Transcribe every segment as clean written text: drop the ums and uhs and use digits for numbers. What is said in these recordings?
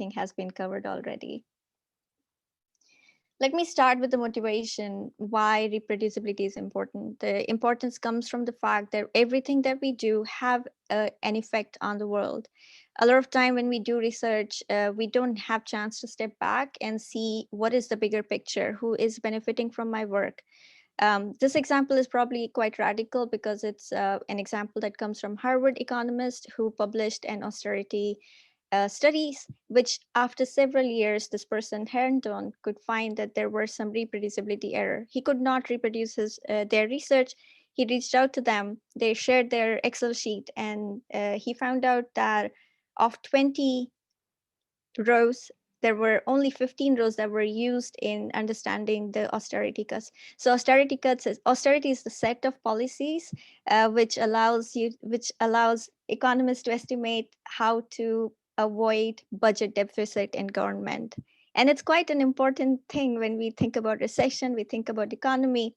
everything has been covered already. Let me start with the motivation why reproducibility is important. The importance comes from the fact that everything that we do have an effect on the world. A lot of time when we do research, we don't have chance to step back and see what is the bigger picture, who is benefiting from my work. This example is probably quite radical because it's an example that comes from Harvard economist who published an austerity studies, which after several years, this person Herndon could find that there were some reproducibility error. He could not reproduce their research. He reached out to them. They shared their Excel sheet, and he found out that of 20 rows, there were only 15 rows that were used in understanding the austerity cuts. So austerity is the set of policies which allows economists to estimate how to avoid budget deficit in government. And it's quite an important thing when we think about recession, we think about economy.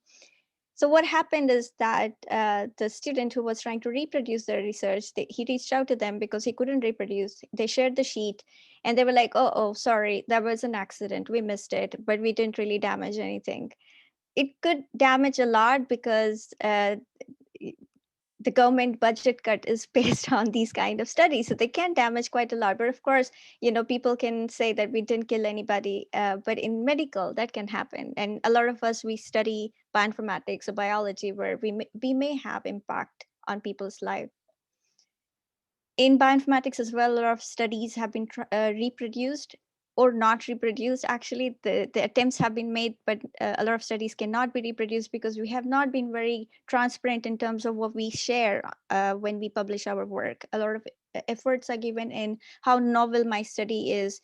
So what happened is that the student who was trying to reproduce their research, he reached out to them because he couldn't reproduce. They shared the sheet and they were like, oh, sorry, that was an accident. We missed it, but we didn't really damage anything. It could damage a lot because the government budget cut is based on these kind of studies, so they can damage quite a lot. But of course, people can say that we didn't kill anybody, but in medical that can happen, and a lot of us, we study bioinformatics or biology where we may have impact on people's life. In bioinformatics as well, a lot of studies have been reproduced or not reproduced. Actually, the attempts have been made, but a lot of studies cannot be reproduced because we have not been very transparent in terms of what we share when we publish our work. A lot of efforts are given in how novel my study is,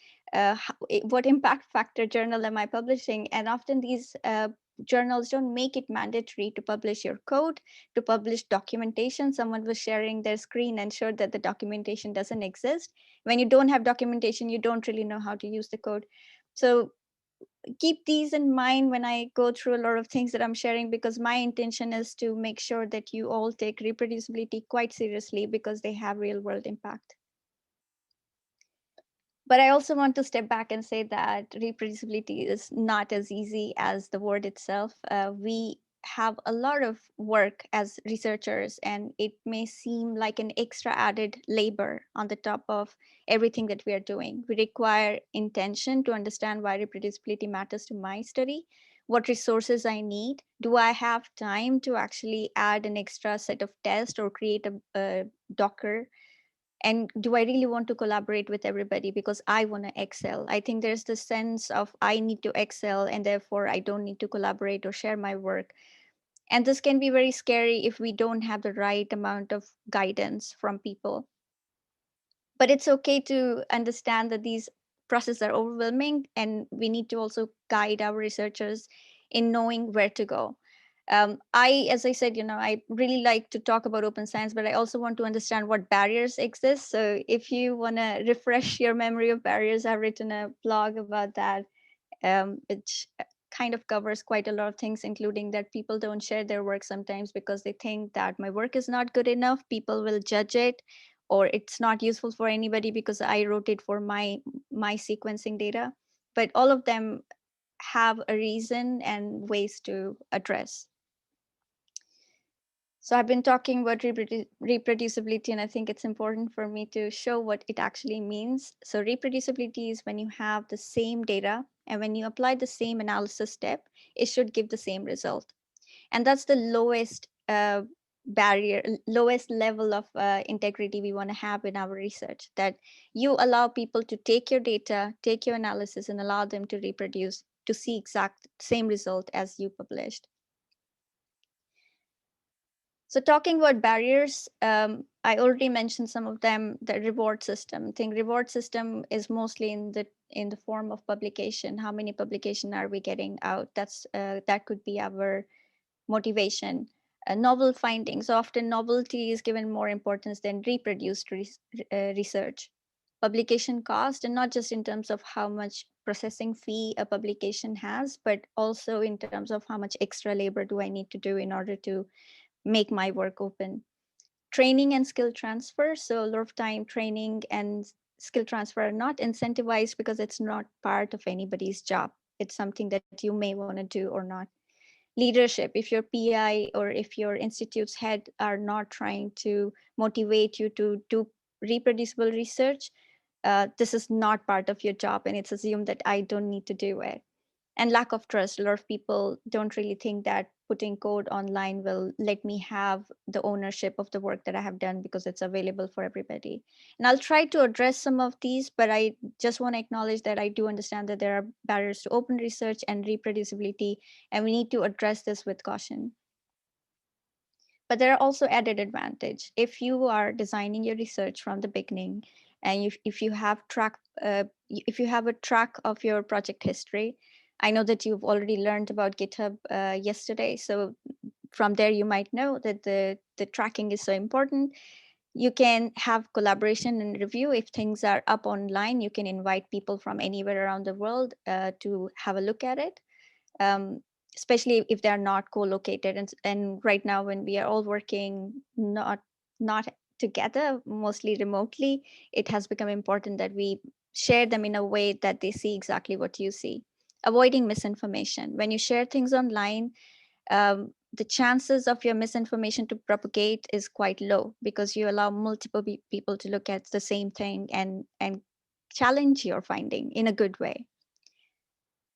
what impact factor journal am I publishing, and often these journals don't make it mandatory to publish your code, to publish documentation. Someone was sharing their screen and showed that the documentation doesn't exist. When you don't have documentation, you don't really know how to use the code. So keep these in mind when I go through a lot of things that I'm sharing, because my intention is to make sure that you all take reproducibility quite seriously because they have real world impact. But I also want to step back and say that reproducibility is not as easy as the word itself. We have a lot of work as researchers, and it may seem like an extra added labor on the top of everything that we are doing. We require intention to understand why reproducibility matters to my study, what resources I need. Do I have time to actually add an extra set of tests or create a Docker? And do I really want to collaborate with everybody because I want to excel? I think there's the sense of I need to excel and therefore I don't need to collaborate or share my work. And this can be very scary if we don't have the right amount of guidance from people. But it's okay to understand that these processes are overwhelming, and we need to also guide our researchers in knowing where to go. As I said, I really like to talk about open science, but I also want to understand what barriers exist. So if you want to refresh your memory of barriers, I've written a blog about that, which kind of covers quite a lot of things, including that people don't share their work sometimes because they think that my work is not good enough. People will judge it, or it's not useful for anybody because I wrote it for my sequencing data. But all of them have a reason and ways to address. So I've been talking about reproducibility, and I think it's important for me to show what it actually means. So reproducibility is when you have the same data, and when you apply the same analysis step, it should give the same result. And that's the lowest barrier, lowest level of integrity we want to have in our research, that you allow people to take your data, take your analysis, and allow them to reproduce to see exact same result as you published. So talking about barriers, I already mentioned some of them. The reward system. I think reward system is mostly in the form of publication. How many publication are we getting out? That could be our motivation. Novel findings. Often novelty is given more importance than reproduced research. Publication cost, and not just in terms of how much processing fee a publication has, but also in terms of how much extra labor do I need to do in order to make my work open. Training and skill transfer. So a lot of time training and skill transfer are not incentivized because it's not part of anybody's job. It's something that you may want to do or not. Leadership, if your PI or if your institute's head are not trying to motivate you to do reproducible research, this is not part of your job, and it's assumed that I don't need to do it. And lack of trust, a lot of people don't really think that putting code online will let me have the ownership of the work that I have done because it's available for everybody. And I'll try to address some of these, but I just want to acknowledge that I do understand that there are barriers to open research and reproducibility, and we need to address this with caution. But there are also added advantage. If you are designing your research from the beginning, and if you have if you have a track of your project history, I know that you've already learned about GitHub yesterday. So from there, you might know that the tracking is so important. You can have collaboration and review. If things are up online, you can invite people from anywhere around the world to have a look at it, um, especially if they're not co-located. And right now, when we are all working not together, mostly remotely, it has become important that we share them in a way that they see exactly what you see. Avoiding misinformation. When you share things online, the chances of your misinformation to propagate is quite low because you allow multiple people to look at the same thing and challenge your finding in a good way.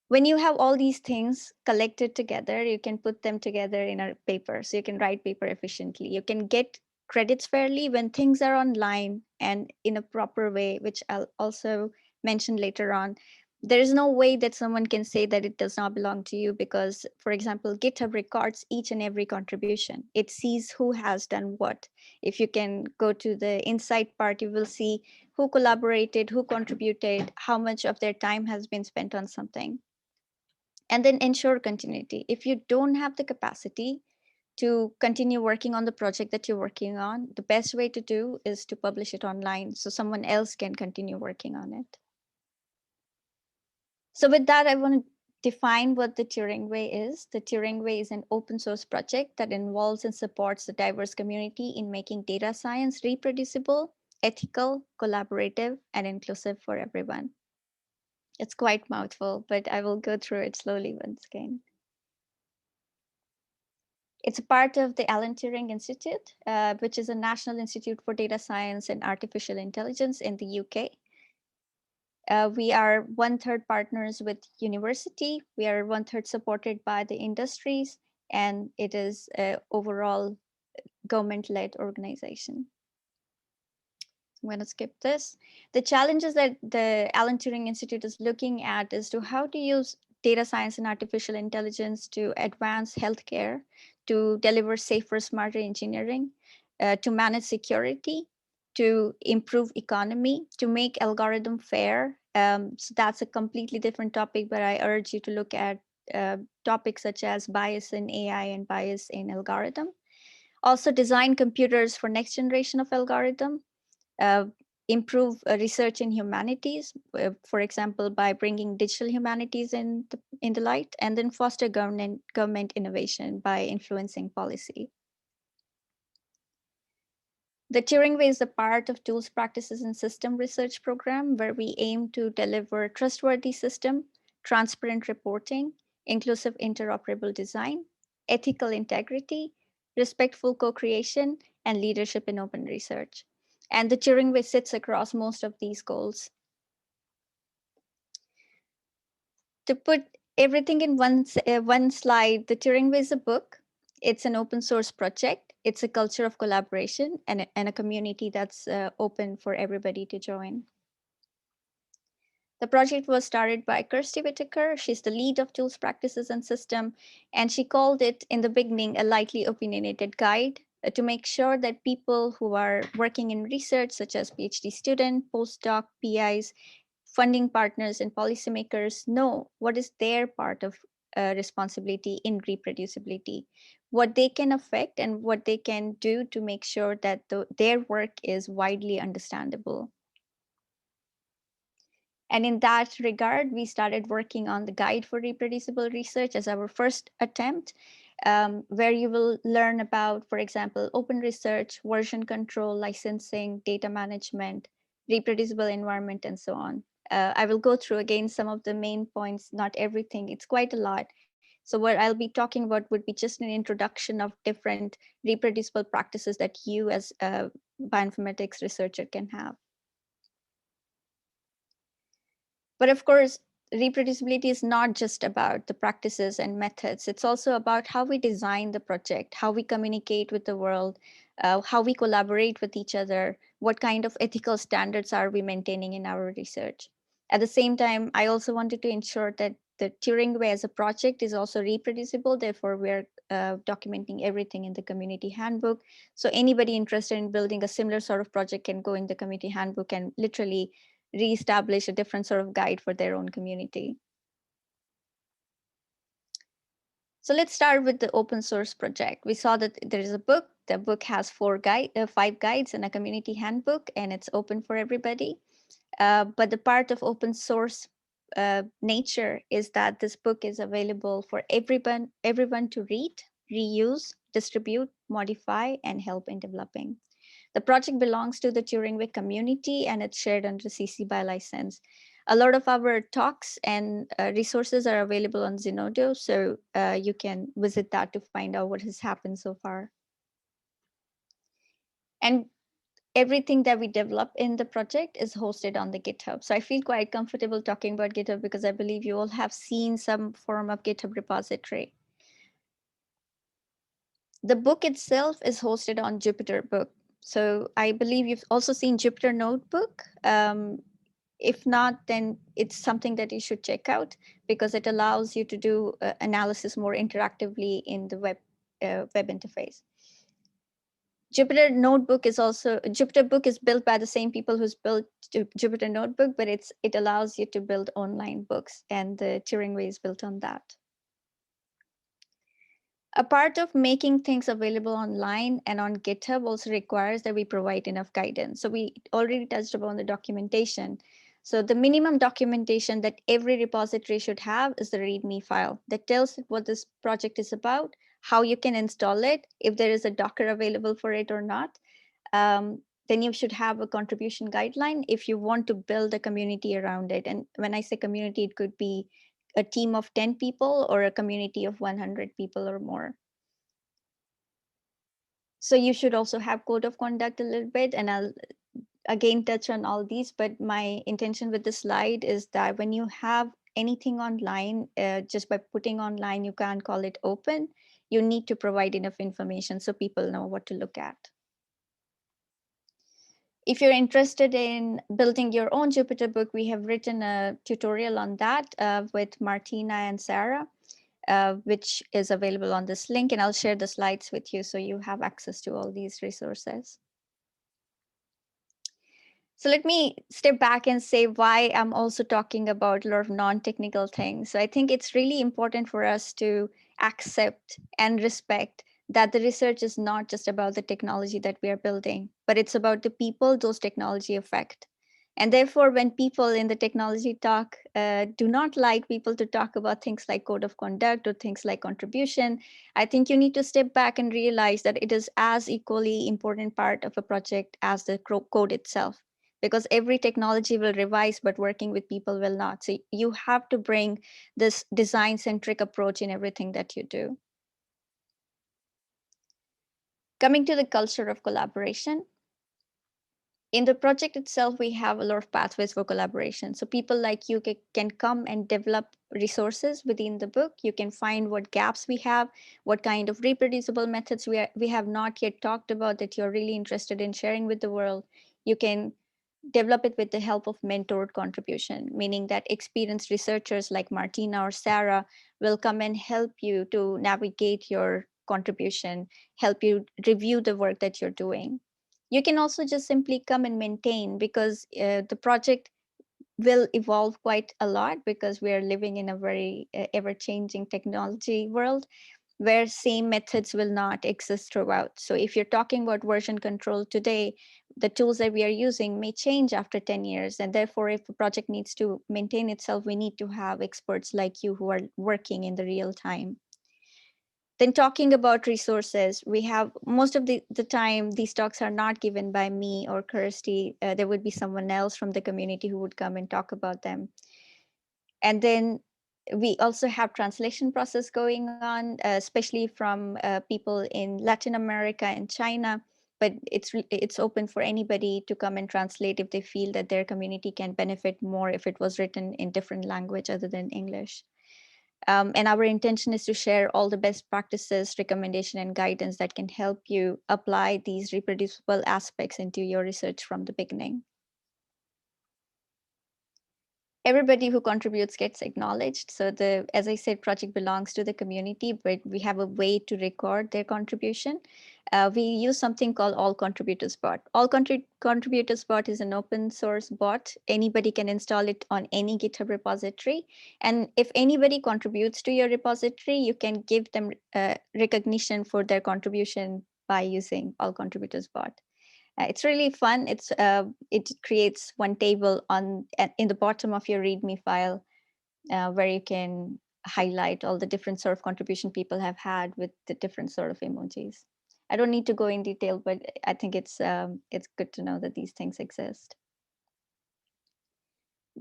When you have all these things collected together, you can put them together in a paper. So you can write paper efficiently. You can get credits fairly when things are online and in a proper way, which I'll also mention later on. There is no way that someone can say that it does not belong to you because, for example, GitHub records each and every contribution. It sees who has done what. If you can go to the insight part, you will see who collaborated, who contributed, how much of their time has been spent on something, and then ensure continuity. If you don't have the capacity to continue working on the project that you're working on, the best way to do is to publish it online so someone else can continue working on it. So with that, I want to define what the Turing Way is. The Turing Way is an open source project that involves and supports the diverse community in making data science reproducible, ethical, collaborative, and inclusive for everyone. It's quite mouthful, but I will go through it slowly once again. It's a part of the Alan Turing Institute, which is a National Institute for Data Science and Artificial Intelligence in the UK. We are one-third partners with university. We are one-third supported by the industries, and it is an overall government-led organization. I'm going to skip this. The challenges that the Alan Turing Institute is looking at is to how to use data science and artificial intelligence to advance healthcare, to deliver safer, smarter engineering, to manage security, to improve economy, to make algorithm fair. So that's a completely different topic, but I urge you to look at topics such as bias in AI and bias in algorithm. Also design computers for next generation of algorithm, uh, improve research in humanities, for example, by bringing digital humanities in the light, and then foster government innovation by influencing policy. The Turing Way is a part of Tools, Practices, and System Research program where we aim to deliver trustworthy system, transparent reporting, inclusive interoperable design, ethical integrity, respectful co-creation, and leadership in open research. And the Turing Way sits across most of these goals. To put everything in one slide, the Turing Way is a book. It's an open source project. It's a culture of collaboration and a community that's open for everybody to join. The project was started by Kirsty Whitaker. She's the lead of Tools, Practices, and System, and she called it in the beginning a lightly opinionated guide to make sure that people who are working in research, such as PhD student, postdoc, PIs, funding partners, and policymakers know what is their part of responsibility in reproducibility, what they can affect, and what they can do to make sure that their work is widely understandable. And in that regard, we started working on the Guide for Reproducible Research as our first attempt, where you will learn about, for example, open research, version control, licensing, data management, reproducible environment, and so on. I will go through again some of the main points, not everything, it's quite a lot. So what I'll be talking about would be just an introduction of different reproducible practices that you as a bioinformatics researcher can have. But of course, reproducibility is not just about the practices and methods. It's also about how we design the project, how we communicate with the world, how we collaborate with each other, what kind of ethical standards are we maintaining in our research. At the same time, I also wanted to ensure that the Turing Way as a project is also reproducible. Therefore, we're documenting everything in the community handbook. So anybody interested in building a similar sort of project can go in the community handbook and literally reestablish a different sort of guide for their own community. So let's start with the open source project. We saw that there is a book. The book has 5 guides and a community handbook, and it's open for everybody. But the part of open source nature is that this book is available for everyone to read, reuse, distribute, modify, and help in developing. The project belongs to the Turing Way community, and it's shared under CC BY license. A lot of our talks and resources are available on Zenodo, so you can visit that to find out what has happened so far. And everything that we develop in the project is hosted on the GitHub. So I feel quite comfortable talking about GitHub because I believe you all have seen some form of GitHub repository. The book itself is hosted on Jupyter Book. So I believe you've also seen Jupyter Notebook. If not, then it's something that you should check out because it allows you to do analysis more interactively in the web interface. Jupyter Book is built by the same people who's built Jupyter Notebook, but it allows you to build online books, and the Turing Way is built on that. A part of making things available online and on GitHub also requires that we provide enough guidance. So we already touched upon the documentation. So the minimum documentation that every repository should have is the README file that tells it what this project is about, how you can install it, if there is a Docker available for it or not. Then you should have a contribution guideline if you want to build a community around it. And when I say community, it could be a team of 10 people or a community of 100 people or more. So you should also have code of conduct a little bit, and I'll again touch on all these, but my intention with this slide is that when you have anything online, just by putting online, you can't call it open. You need to provide enough information so people know what to look at. If you're interested in building your own Jupyter book, we have written a tutorial on that with Martina and Sarah, which is available on this link, and I'll share the slides with you so you have access to all these resources. So let me step back and say why I'm also talking about a lot of non-technical things. So I think it's really important for us to accept and respect that the research is not just about the technology that we are building, but it's about the people those technology affect. And therefore, when people in the technology talk do not like people to talk about things like code of conduct or things like contribution, I think you need to step back and realize that it is as equally important part of a project as the code itself, because every technology will revise, but working with people will not. So you have to bring this design-centric approach in everything that you do. Coming to the culture of collaboration, in the project itself, we have a lot of pathways for collaboration. So people like you can come and develop resources within the book. You can find what gaps we have, what kind of reproducible methods we have not yet talked about that you're really interested in sharing with the world. You can develop it with the help of mentored contribution, meaning that experienced researchers like Martina or Sarah will come and help you to navigate your contribution, help you review the work that you're doing. You can also just simply come and maintain, because the project will evolve quite a lot because we are living in a very ever-changing technology world where same methods will not exist throughout. So if you're talking about version control today, the tools that we are using may change after 10 years. And therefore, if a project needs to maintain itself, we need to have experts like you who are working in the real time. Then talking about resources, we have most of the time, these talks are not given by me or Kirsty. There would be someone else from the community who would come and talk about them. And then we also have translation process going on, especially from people in Latin America and China. But it's open for anybody to come and translate if they feel that their community can benefit more if it was written in different language other than English. And our intention is to share all the best practices, recommendation, and guidance that can help you apply these reproducible aspects into your research from the beginning. Everybody who contributes gets acknowledged. So as I said, project belongs to the community, but we have a way to record their contribution. We use something called All Contributors Bot. All Contributors Bot is an open source bot. Anybody can install it on any GitHub repository. And if anybody contributes to your repository, you can give them recognition for their contribution by using All Contributors Bot. It's really fun. It creates one table in the bottom of your README file where you can highlight all the different sort of contribution people have had with the different sort of emojis. I don't need to go in detail, but I think it's good to know that these things exist.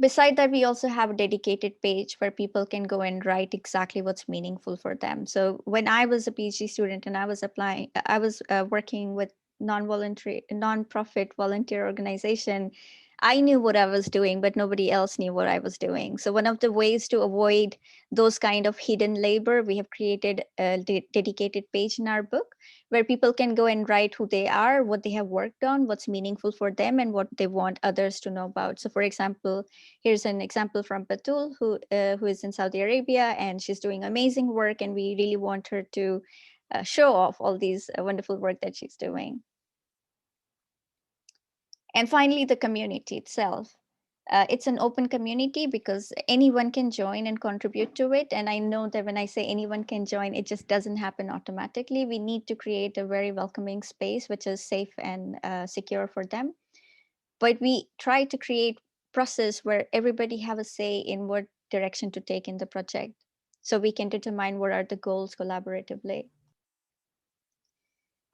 Beside that, we also have a dedicated page where people can go and write exactly what's meaningful for them. So when I was a PhD student and I was working with non-profit volunteer organization, I knew what I was doing, but nobody else knew what I was doing. So one of the ways to avoid those kind of hidden labor, we have created a dedicated page in our book where people can go and write who they are, what they have worked on, what's meaningful for them, and what they want others to know about. So for example, here's an example from Batul, who is in Saudi Arabia, and she's doing amazing work, and we really want her to show off all these wonderful work that she's doing. And finally, the community itself. It's an open community because anyone can join and contribute to it. And I know that when I say anyone can join, it just doesn't happen automatically. We need to create a very welcoming space, which is safe and secure for them. But we try to create process where everybody have a say in what direction to take in the project. So we can determine what are the goals collaboratively.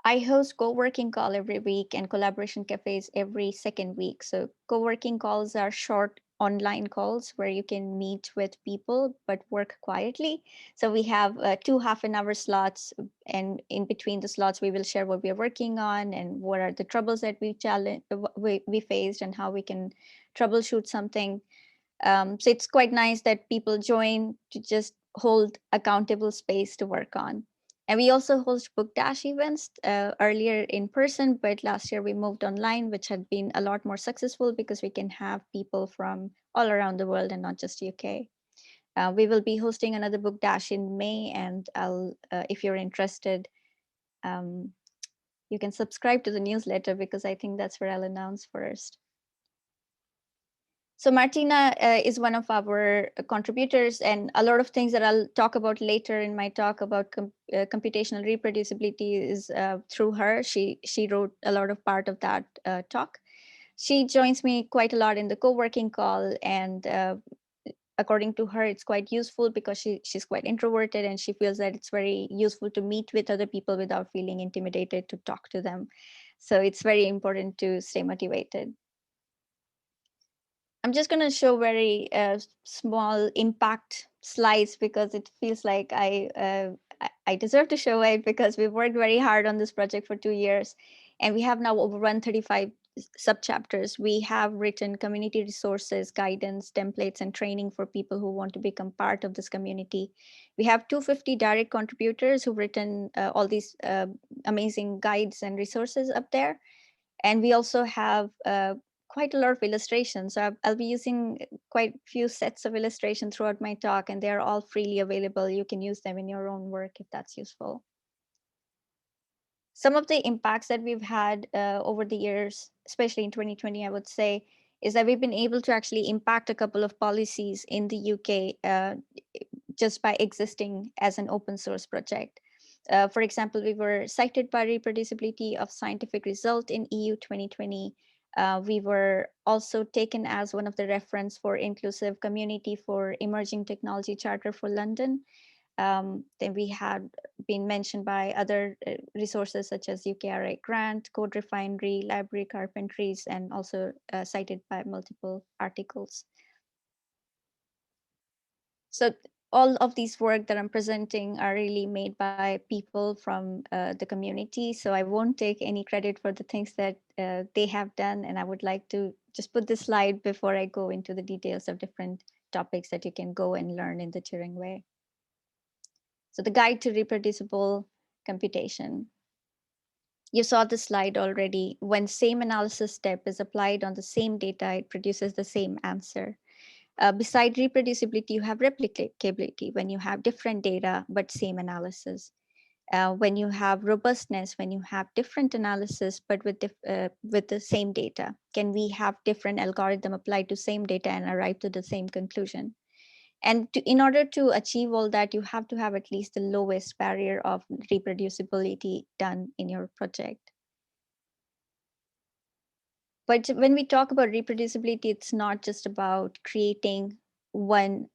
I host co-working call every week and collaboration cafes every second week. So co-working calls are short online calls where you can meet with people but work quietly. So we have 2 half-an-hour slots, and in between the slots, we will share what we are working on and what are the troubles that we faced and how we can troubleshoot something. So it's quite nice that people join to just hold accountable space to work on. And we also host book dash events earlier in person, but last year we moved online, which had been a lot more successful because we can have people from all around the world and not just UK. We will be hosting another book dash in May, and if you're interested, um, you can subscribe to the newsletter because I think that's where I'll announce first. So Martina is one of our contributors, and a lot of things that I'll talk about later in my talk about computational reproducibility is through her. She wrote a lot of part of that talk. She joins me quite a lot in the co-working call, and according to her, it's quite useful because she's quite introverted, and she feels that it's very useful to meet with other people without feeling intimidated to talk to them. So it's very important to stay motivated. I'm just going to show very small impact slides because it feels like I deserve to show it because we've worked very hard on this project for 2 years, and we have now over 135 subchapters. We have written community resources, guidance, templates, and training for people who want to become part of this community. We have 250 direct contributors who've written all these amazing guides and resources up there. And we also have quite a lot of illustrations. So I'll be using quite a few sets of illustration throughout my talk, and they're all freely available. You can use them in your own work if that's useful. Some of the impacts that we've had over the years, especially in 2020, I would say, is that we've been able to actually impact a couple of policies in the UK just by existing as an open source project. For example, we were cited by reproducibility of scientific result in EU 2020. We were also taken as one of the reference for inclusive community for emerging technology charter for London. Then we had been mentioned by other resources such as UKRA Grant, Code Refinery, Library Carpentries, and also cited by multiple articles. So all of these work that I'm presenting are really made by people from the community. So I won't take any credit for the things that they have done. And I would like to just put this slide before I go into the details of different topics that you can go and learn in the Turing Way. So the guide to reproducible computation. You saw the slide already. When same analysis step is applied on the same data, it produces the same answer. Beside reproducibility, you have replicability when you have different data but same analysis. When you have robustness, when you have different analysis but with the same data. Can we have different algorithm applied to same data and arrive to the same conclusion? And in order to achieve all that, you have to have at least the lowest barrier of reproducibility done in your project. But when we talk about reproducibility, it's not just about creating one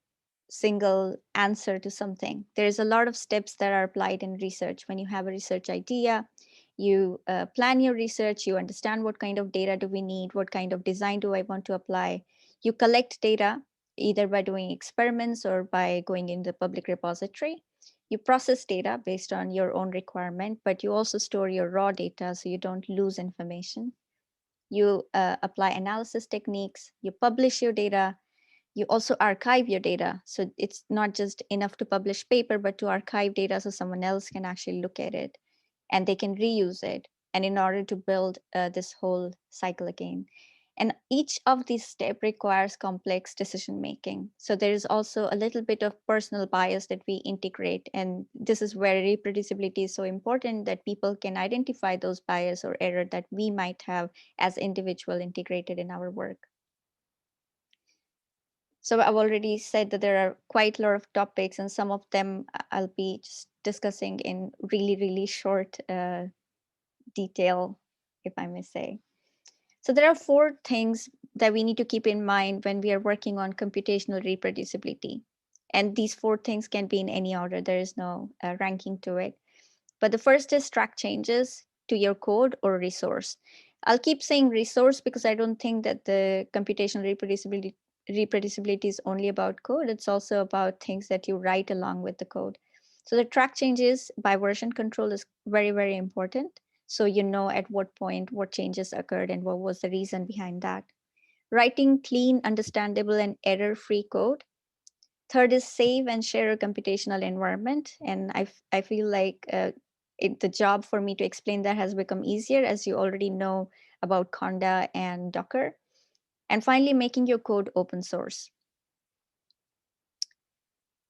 single answer to something. There's a lot of steps that are applied in research. When you have a research idea, you plan your research, you understand what kind of data do we need, what kind of design do I want to apply. You collect data either by doing experiments or by going in the public repository. You process data based on your own requirement, but you also store your raw data so you don't lose information. You apply analysis techniques, you publish your data, you also archive your data. So it's not just enough to publish paper, but to archive data so someone else can actually look at it and they can reuse it. And in order to build this whole cycle again. And each of these steps requires complex decision making. So there is also a little bit of personal bias that we integrate. And this is where reproducibility is so important, that people can identify those bias or error that we might have as individual integrated in our work. So I've already said that there are quite a lot of topics, and some of them I'll be just discussing in really, really short detail, if I may say. So there are 4 things that we need to keep in mind when we are working on computational reproducibility. And these 4 things can be in any order. There is no ranking to it. But the first is track changes to your code or resource. I'll keep saying resource because I don't think that the computational reproducibility is only about code. It's also about things that you write along with the code. So the track changes by version control is very, very important. So you know at what point what changes occurred and what was the reason behind that. Writing clean, understandable, and error-free code. Third is save and share a computational environment. And I feel like the job for me to explain that has become easier as you already know about Conda and Docker. And finally, making your code open source.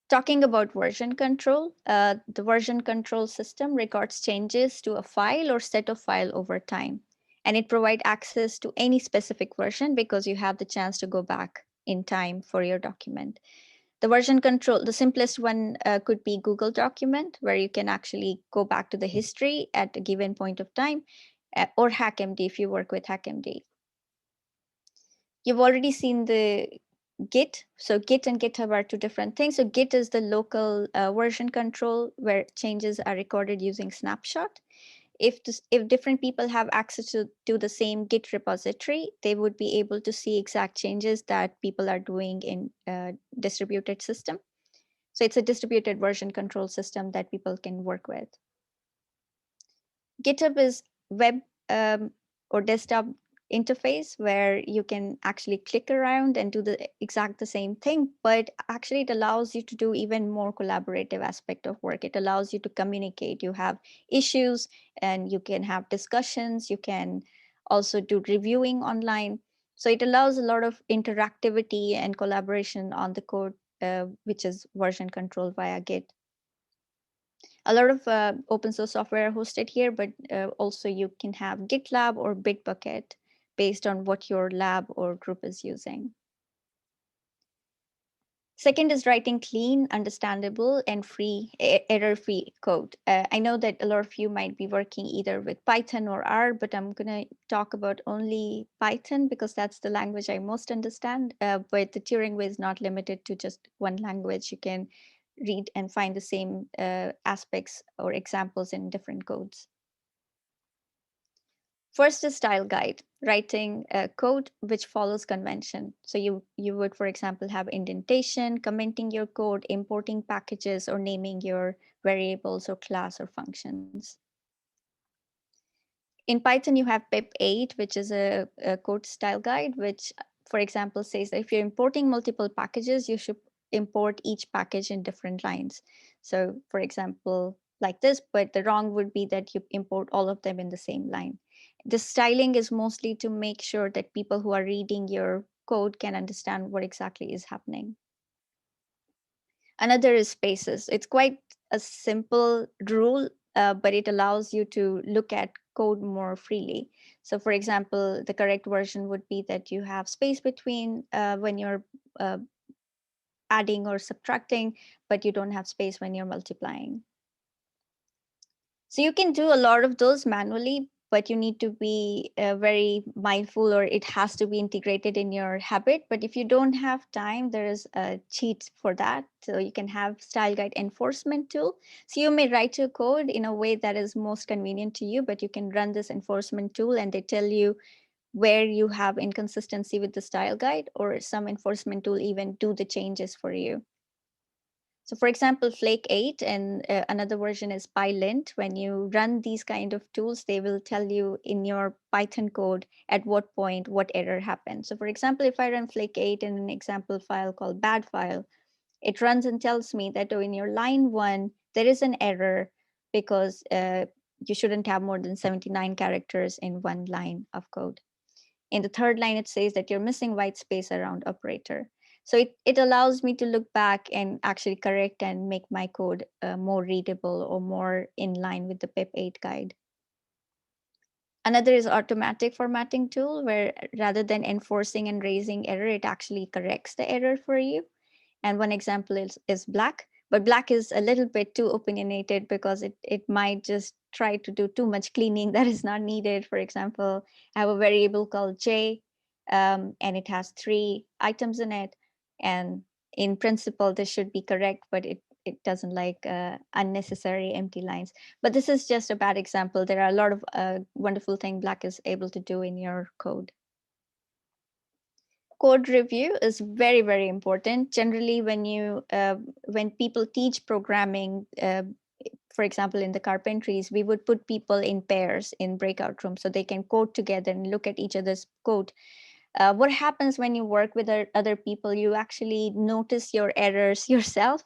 Talking about version control, the version control system records changes to a file or set of file over time. And it provides access to any specific version because you have the chance to go back in time for your document. The version control, the simplest one could be Google document, where you can actually go back to the history at a given point of time, or HackMD if you work with HackMD. You've already seen the Git. So Git and GitHub are 2 different things. So Git is the local version control where changes are recorded using snapshot. If different people have access to the same Git repository, they would be able to see exact changes that people are doing in a distributed system. So it's a distributed version control system that people can work with. GitHub is web or desktop interface where you can actually click around and do the same thing, but actually it allows you to do even more collaborative aspect of work. It allows you to communicate. You have issues and you can have discussions. You can also do reviewing online. So it allows a lot of interactivity and collaboration on the code, which is version control via Git. A lot of open source software are hosted here, but also you can have GitLab or Bitbucket based on what your lab or group is using. Second is writing clean, understandable, and error-free code. I know that a lot of you might be working either with Python or R, but I'm going to talk about only Python because that's the language I most understand. But the Turing Way is not limited to just one language. You can read and find the same aspects or examples in different codes. First is style guide, writing code which follows convention. So you would, for example, have indentation, commenting your code, importing packages, or naming your variables or class or functions. In Python, you have pip 8, which is a code style guide, which, for example, says that if you're importing multiple packages, you should import each package in different lines. So, for example, like this, but the wrong would be that you import all of them in the same line. The styling is mostly to make sure that people who are reading your code can understand what exactly is happening. Another is spaces. It's quite a simple rule, but it allows you to look at code more freely. So, for example, the correct version would be that you have space between when you're uh, adding or subtracting, but you don't have space when you're multiplying. So you can do a lot of those manually, but you need to be very mindful, or it has to be integrated in your habit. But if you don't have time, there is a cheat for that. So you can have style guide enforcement tool. So you may write your code in a way that is most convenient to you, but you can run this enforcement tool and they tell you where you have inconsistency with the style guide, or some enforcement tool even do the changes for you. So for example, Flake 8 and another version is PyLint. When you run these kind of tools, they will tell you in your Python code at what point what error happened. So for example, if I run Flake 8 in an example file called bad file, it runs and tells me that, oh, in your line 1, there is an error because you shouldn't have more than 79 characters in one line of code. In the third line, it says that you're missing white space around operator. So it allows me to look back and actually correct and make my code more readable or more in line with the pip 8 guide. Another is automatic formatting tool, where rather than enforcing and raising error, it actually corrects the error for you. And one example is black, but black is a little bit too opinionated because it might just try to do too much cleaning that is not needed. For example, I have a variable called j, and it has 3 items in it, and in principle this should be correct, but it doesn't like unnecessary empty lines. But this is just a bad example. There are a lot of wonderful things black is able to do in your code. Code review is very, very important. Generally, when people teach programming, for example, in the carpentries, we would put people in pairs in breakout rooms so they can code together and look at each other's code. What happens when you work with other people? You actually notice your errors yourself.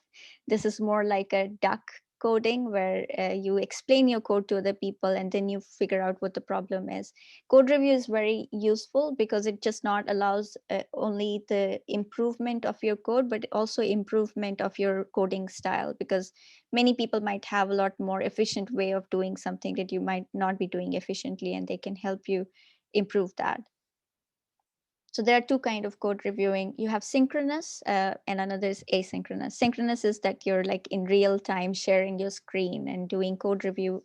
This is more like a duck coding, where you explain your code to other people and then you figure out what the problem is. Code review is very useful because it just not allows only the improvement of your code, but also improvement of your coding style, because many people might have a lot more efficient way of doing something that you might not be doing efficiently, and they can help you improve that. So there are two kind of code reviewing. You have synchronous and another is asynchronous. Synchronous is that you're like in real time sharing your screen and doing code review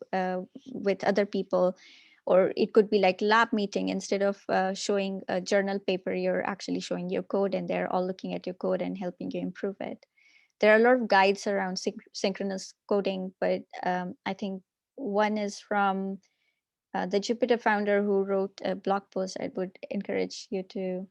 with other people. Or it could be like lab meeting. Instead of showing a journal paper, you're actually showing your code and they're all looking at your code and helping you improve it. There are a lot of guides around synchronous coding, but I think one is from the Jupyter founder who wrote a blog post. I would encourage you to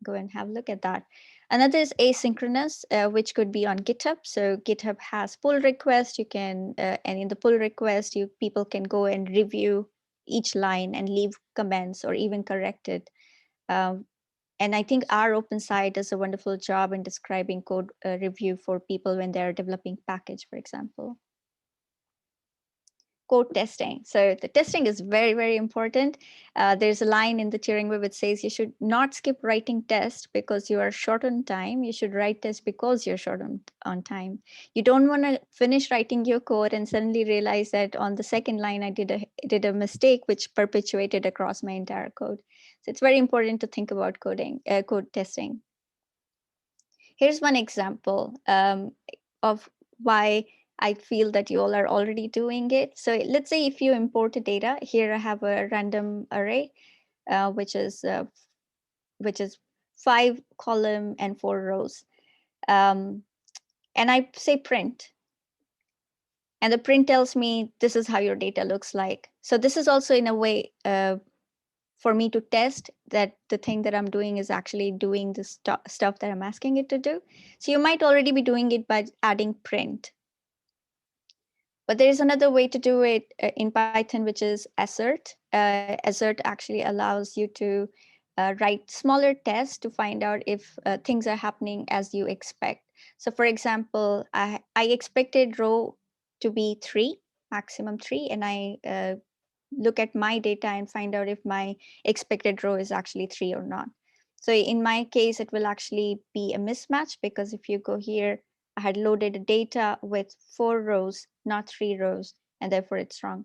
go and have a look at that. Another is asynchronous, which could be on GitHub. So GitHub has pull request. You can, and in the pull request, people can go and review each line and leave comments or even correct it. And I think our open site does a wonderful job in describing code review for people when they're developing package, for example. Code testing. So the testing is very, very important. There's a line in the Turing Way which says you should not skip writing test because you are short on time. You should write test because you're short on time. You don't want to finish writing your code and suddenly realize that on the second line I did a mistake which perpetuated across my entire code. So it's very important to think about code testing. Here's one example of why I feel that you all are already doing it. So let's say if you import a data, here I have a random array, which is 5 column and 4 rows. and I say print. And the print tells me this is how your data looks like. So this is also in a way for me to test that the thing that I'm doing is actually doing the stuff that I'm asking it to do. So you might already be doing it by adding print. But there is another way to do it in Python, which is assert. Assert actually allows you to write smaller tests to find out if things are happening as you expect. So for example, I expected row to be 3, maximum 3, and I look at my data and find out if my expected row is actually 3 or not. So in my case, it will actually be a mismatch, because if you go here, I had loaded data with 4 rows, not 3 rows, and therefore it's wrong.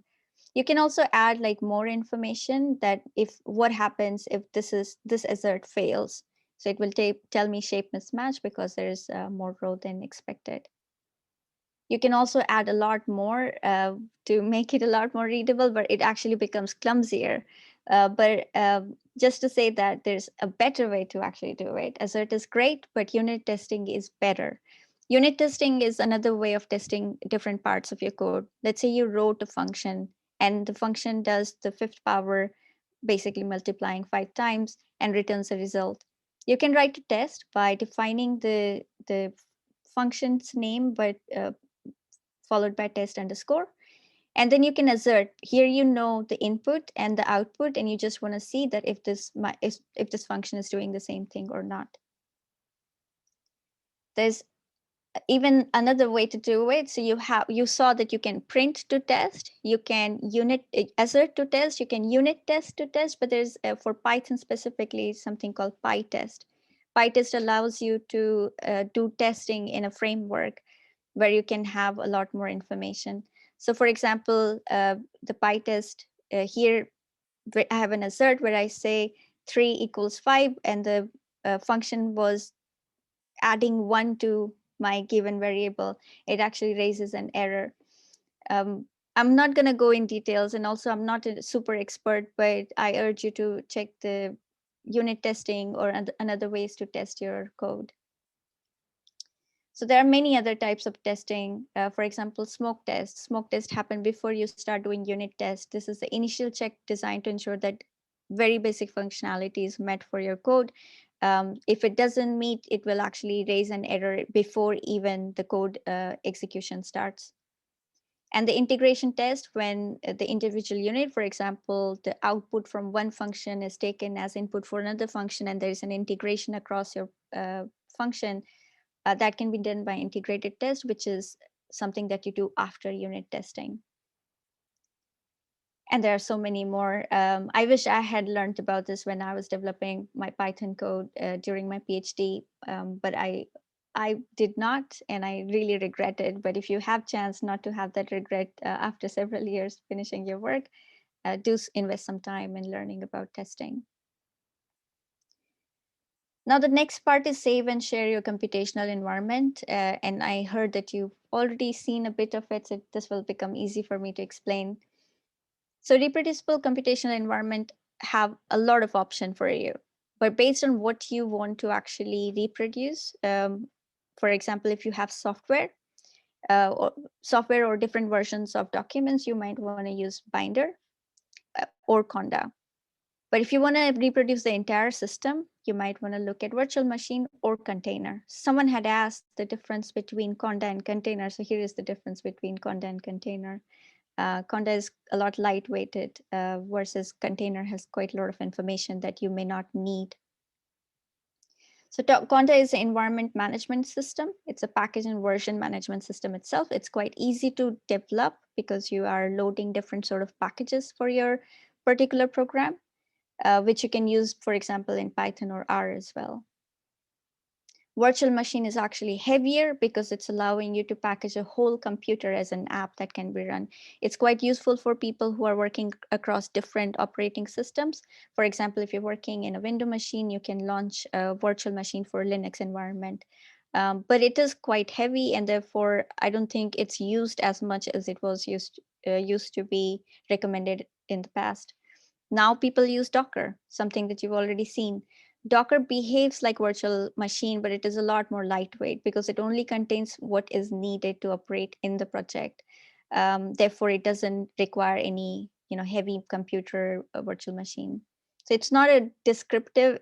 You can also add like more information that if what happens if this assert fails. So it will tell me shape mismatch because there's more row than expected. You can also add a lot more to make it a lot more readable, but it actually becomes clumsier. But just to say that there's a better way to actually do it. Assert is great, but unit testing is better. Unit testing is another way of testing different parts of your code. Let's say you wrote a function and the function does the fifth power, basically multiplying 5 times and returns a result. You can write a test by defining the function's name, but followed by test underscore. And then you can assert here, you know, the input and the output, and you just want to see that if if this function is doing the same thing or not. There's even another way to do it. So you saw that you can print to test, you can assert to test, you can unit test to test, but there's for Python specifically something called PyTest. PyTest allows you to do testing in a framework where you can have a lot more information. So for example, the PyTest here, I have an assert where I say 3 equals 5, and the function was adding 1 to my given variable. It actually raises an error. Um, I'm not going to go in details, and also I'm not a super expert, but I urge you to check the unit testing or another ways to test your code. So there are many other types of testing. For example, smoke test. Smoke test happen before you start doing unit test. This is the initial check designed to ensure that very basic functionality is met for your code. If it doesn't meet, it will actually raise an error before even the code execution starts. And the integration test, when the individual unit, for example, the output from one function is taken as input for another function, and there is an integration across your function, that can be done by integrated test, which is something that you do after unit testing. And there are so many more. I wish I had learned about this when I was developing my Python code during my PhD, but I did not, and I really regret it. But if you have chance not to have that regret after several years finishing your work, do invest some time in learning about testing. Now, the next part is save and share your computational environment. And I heard that you've already seen a bit of it, so this will become easy for me to explain. So reproducible computational environment have a lot of option for you, but based on what you want to actually reproduce. For example, if you have software or different versions of documents, you might want to use Binder or Conda. But if you want to reproduce the entire system, you might want to look at virtual machine or container. Someone had asked the difference between Conda and container. So here is the difference between Conda and container. Conda is a lot lightweighted versus container has quite a lot of information that you may not need. So Conda is an environment management system. It's a package and version management system itself. It's quite easy to develop because you are loading different sort of packages for your particular program. Which you can use, for example, in Python or R as well. Virtual machine is actually heavier because it's allowing you to package a whole computer as an app that can be run. It's quite useful for people who are working across different operating systems. For example, if you're working in a Windows machine, you can launch a virtual machine for a Linux environment. But it is quite heavy, and therefore, I don't think it's used as much as it was used to be recommended in the past. Now people use Docker, something that you've already seen. Docker behaves like virtual machine, but it is a lot more lightweight because it only contains what is needed to operate in the project. Therefore, it doesn't require any heavy computer virtual machine. So it's not a descriptive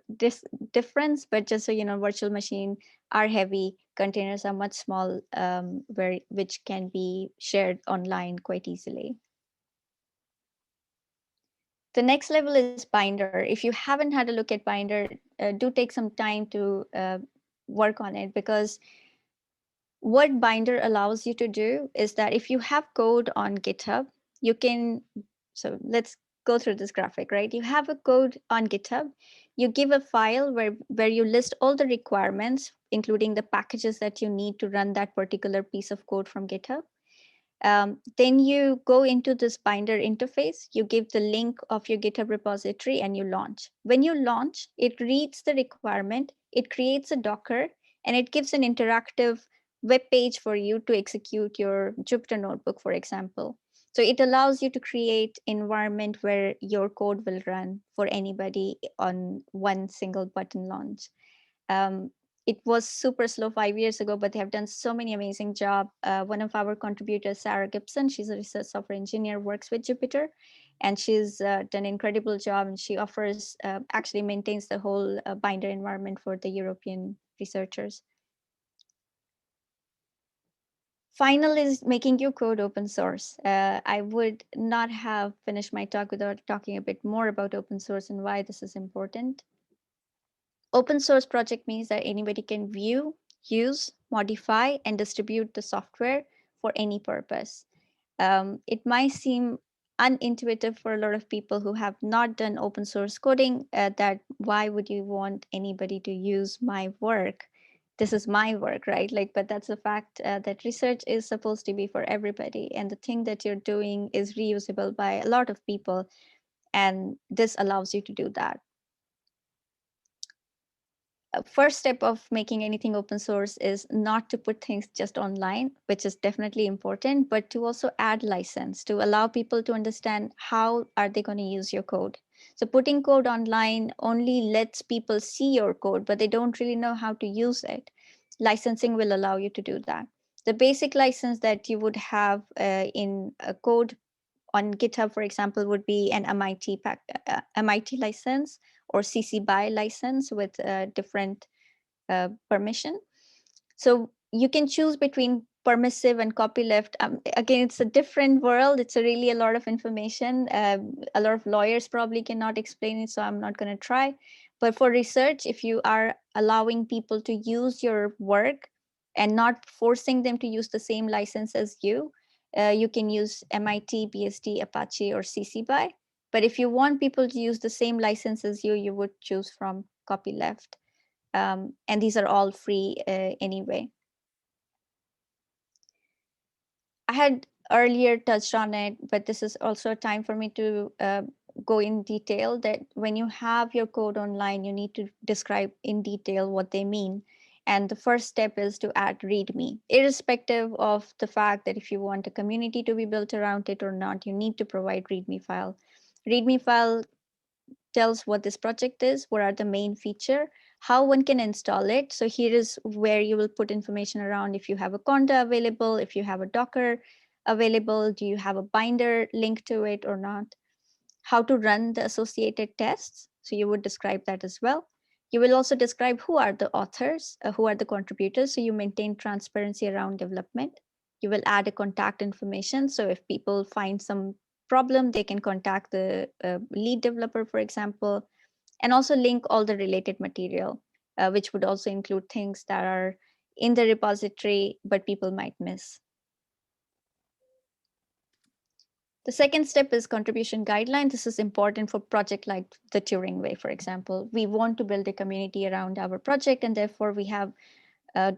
difference, but just so virtual machine are heavy, containers are much small, which can be shared online quite easily. The next level is Binder. If you haven't had a look at Binder, do take some time to work on it, because what Binder allows you to do is that if you have code on GitHub, you can, so let's go through this graphic, right? You have a code on GitHub, you give a file where you list all the requirements, including the packages that you need to run that particular piece of code from GitHub. Then you go into this Binder interface, you give the link of your GitHub repository, and you launch. When you launch, it reads the requirement, it creates a Docker, and it gives an interactive web page for you to execute your Jupyter notebook, for example. So it allows you to create environment where your code will run for anybody on one single button launch. Um, it was super slow 5 years ago, but they have done so many amazing job. One of our contributors, Sarah Gibson, she's a research software engineer, works with Jupyter, and she's done an incredible job. And she offers, actually maintains the whole Binder environment for the European researchers. Final is making your code open source. I would not have finished my talk without talking a bit more about open source and why this is important. Open source project means that anybody can view, use, modify, and distribute the software for any purpose. It might seem unintuitive for a lot of people who have not done open source coding, that why would you want anybody to use my work? This is my work, right? But that's a fact, that research is supposed to be for everybody. And the thing that you're doing is reusable by a lot of people. And this allows you to do that. First step of making anything open source is not to put things just online, which is definitely important, but to also add license to allow people to understand how are they going to use your code. So putting code online only lets people see your code, but they don't really know how to use it. Licensing will allow you to do that. The basic license that you would have in a code on GitHub, for example, would be an MIT license or CC BY license with different permission. So you can choose between permissive and copyleft. Again, it's a different world. It's really a lot of information. A lot of lawyers probably cannot explain it, so I'm not going to try. But for research, if you are allowing people to use your work and not forcing them to use the same license as you can use MIT, BSD, Apache, or CC BY. But if you want people to use the same license as you would choose from copyleft. And these are all free anyway. I had earlier touched on it, but this is also a time for me to go in detail that when you have your code online, you need to describe in detail what they mean. And the first step is to add Readme. Irrespective of the fact that if you want a community to be built around it or not, you need to provide Readme file. Readme file tells what this project is, what are the main feature, how one can install it. So here is where you will put information around if you have a conda available, if you have a Docker available, do you have a binder link to it or not, how to run the associated tests. So you would describe that as well. You will also describe who are the authors, who are the contributors. So you maintain transparency around development. You will add a contact information. So if people find some problem, they can contact the lead developer, for example, and also link all the related material, which would also include things that are in the repository, but people might miss. The second step is contribution guideline. This is important for project like the Turing Way, for example. We want to build a community around our project, and therefore we have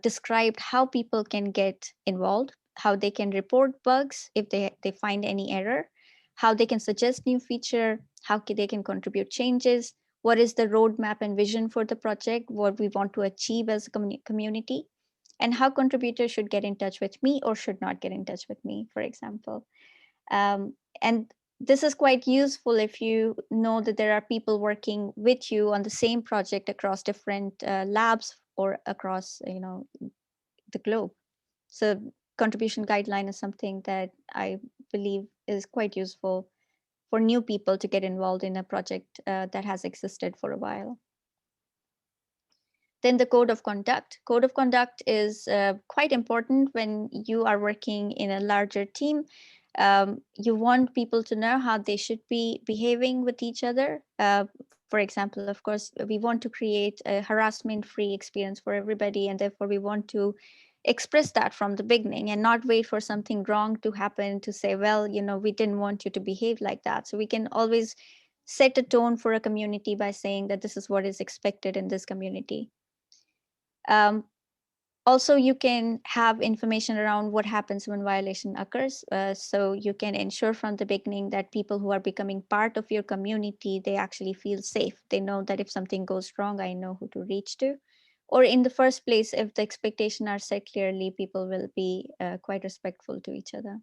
described how people can get involved, how they can report bugs if they find any error, how they can suggest new feature, how they can contribute changes, what is the roadmap and vision for the project, what we want to achieve as a community, and how contributors should get in touch with me or should not get in touch with me, for example. And This is quite useful if you know that there are people working with you on the same project across different labs or across, the globe. So contribution guideline is something that I believe is quite useful for new people to get involved in a project that has existed for a while. Then the code of conduct. Code of conduct is quite important when you are working in a larger team. You want people to know how they should be behaving with each other. For example, of course, we want to create a harassment-free experience for everybody, and therefore we want to express that from the beginning and not wait for something wrong to happen to say, well, we didn't want you to behave like that. So we can always set a tone for a community by saying that this is what is expected in this community. Um, Also, you can have information around what happens when violation occurs. So you can ensure from the beginning that people who are becoming part of your community, they actually feel safe. They know that if something goes wrong, I know who to reach to. Or in the first place, if the expectations are set clearly, people will be quite respectful to each other.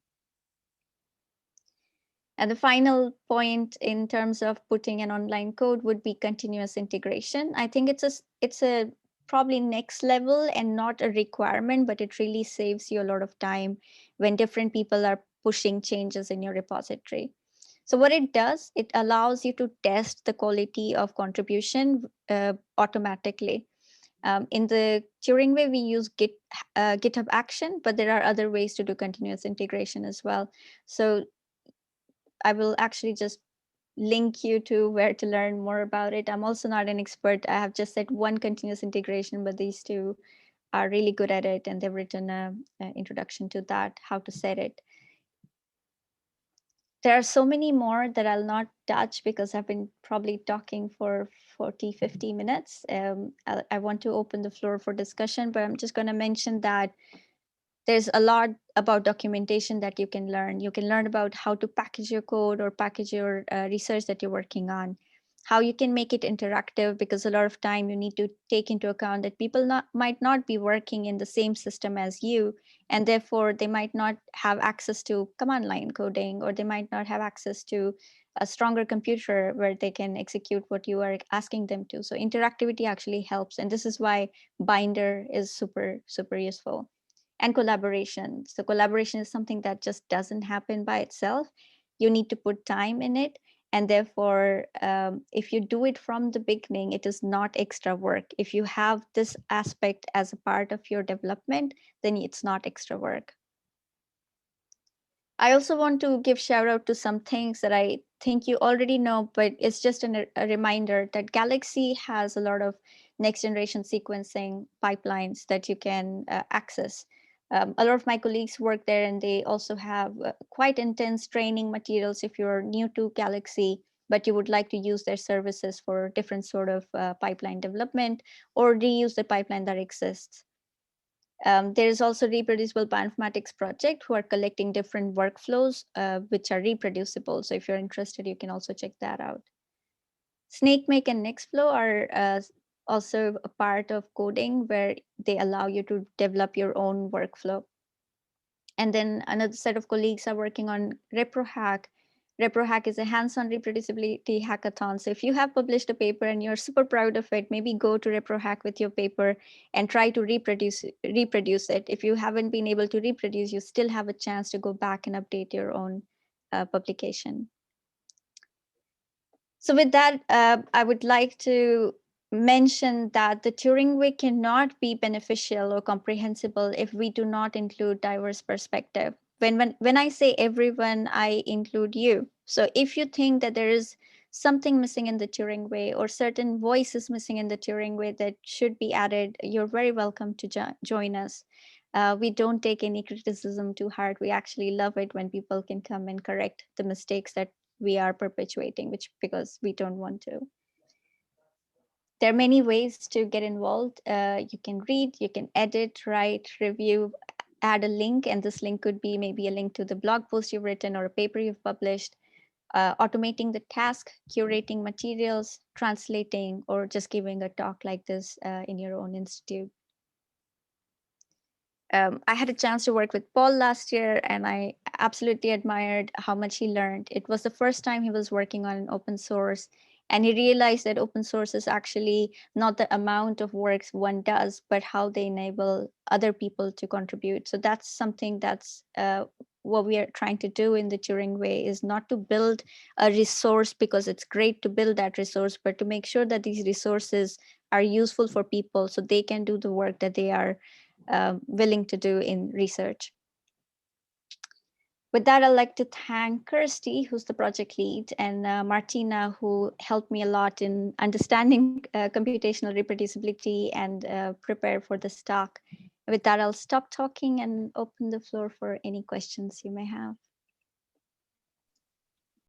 And the final point in terms of putting an online code would be continuous integration. I think it's a probably next level and not a requirement, but it really saves you a lot of time when different people are pushing changes in your repository. So what it does, it allows you to test the quality of contribution automatically. In the Turing way, we use GitHub Action, but there are other ways to do continuous integration as well. So I will actually just link you to where to learn more about it. I'm also not an expert. I have just said one continuous integration, but these two are really good at it, and they've written a introduction to that, how to set it. There are so many more that I'll not touch because I've been probably talking for 40, 50 minutes. I want to open the floor for discussion, but I'm just going to mention that there's a lot about documentation that you can learn. You can learn about how to package your code or package your research that you're working on, how you can make it interactive, because a lot of time you need to take into account that people might not be working in the same system as you, and therefore they might not have access to command line coding, or they might not have access to a stronger computer where they can execute what you are asking them to. So interactivity actually helps, and this is why Binder is super, super useful. And collaboration. So collaboration is something that just doesn't happen by itself. You need to put time in it. And therefore, if you do it from the beginning, it is not extra work. If you have this aspect as a part of your development, then it's not extra work. I also want to give shout out to some things that I think you already know, but it's just a reminder that Galaxy has a lot of next generation sequencing pipelines that you can access. A lot of my colleagues work there, and they also have quite intense training materials if you're new to Galaxy, but you would like to use their services for different sort of pipeline development or reuse the pipeline that exists. There is also Reproducible Bioinformatics project who are collecting different workflows which are reproducible. So if you're interested, you can also check that out. SnakeMake and Nextflow are also a part of coding where they allow you to develop your own workflow. And then another set of colleagues are working on ReproHack. ReproHack is a hands-on reproducibility hackathon. So if you have published a paper and you're super proud of it, maybe go to ReproHack with your paper and try to reproduce it. If you haven't been able to reproduce, you still have a chance to go back and update your own publication. So with that, I would like to mention that the Turing way cannot be beneficial or comprehensible if we do not include diverse perspective. When I say everyone, I include you. So if you think that there is something missing in the Turing way or certain voices missing in the Turing way that should be added, you're very welcome to join us. We don't take any criticism to heart. We actually love it when people can come and correct the mistakes that we are perpetuating, which because we don't want to. There are many ways to get involved. You can read, you can edit, write, review, add a link, and this link could be maybe a link to the blog post you've written or a paper you've published, automating the task, curating materials, translating, or just giving a talk like this in your own institute. I had a chance to work with Paul last year, and I absolutely admired how much he learned. It was the first time he was working on an open source, and he realized that open source is actually not the amount of works one does, but how they enable other people to contribute. So that's something that's what we are trying to do in the Turing Way, is not to build a resource because it's great to build that resource, but to make sure that these resources are useful for people so they can do the work that they are willing to do in research. With that, I'd like to thank Kirsty, who's the project lead, and Martina, who helped me a lot in understanding computational reproducibility and prepare for this talk. With that, I'll stop talking and open the floor for any questions you may have.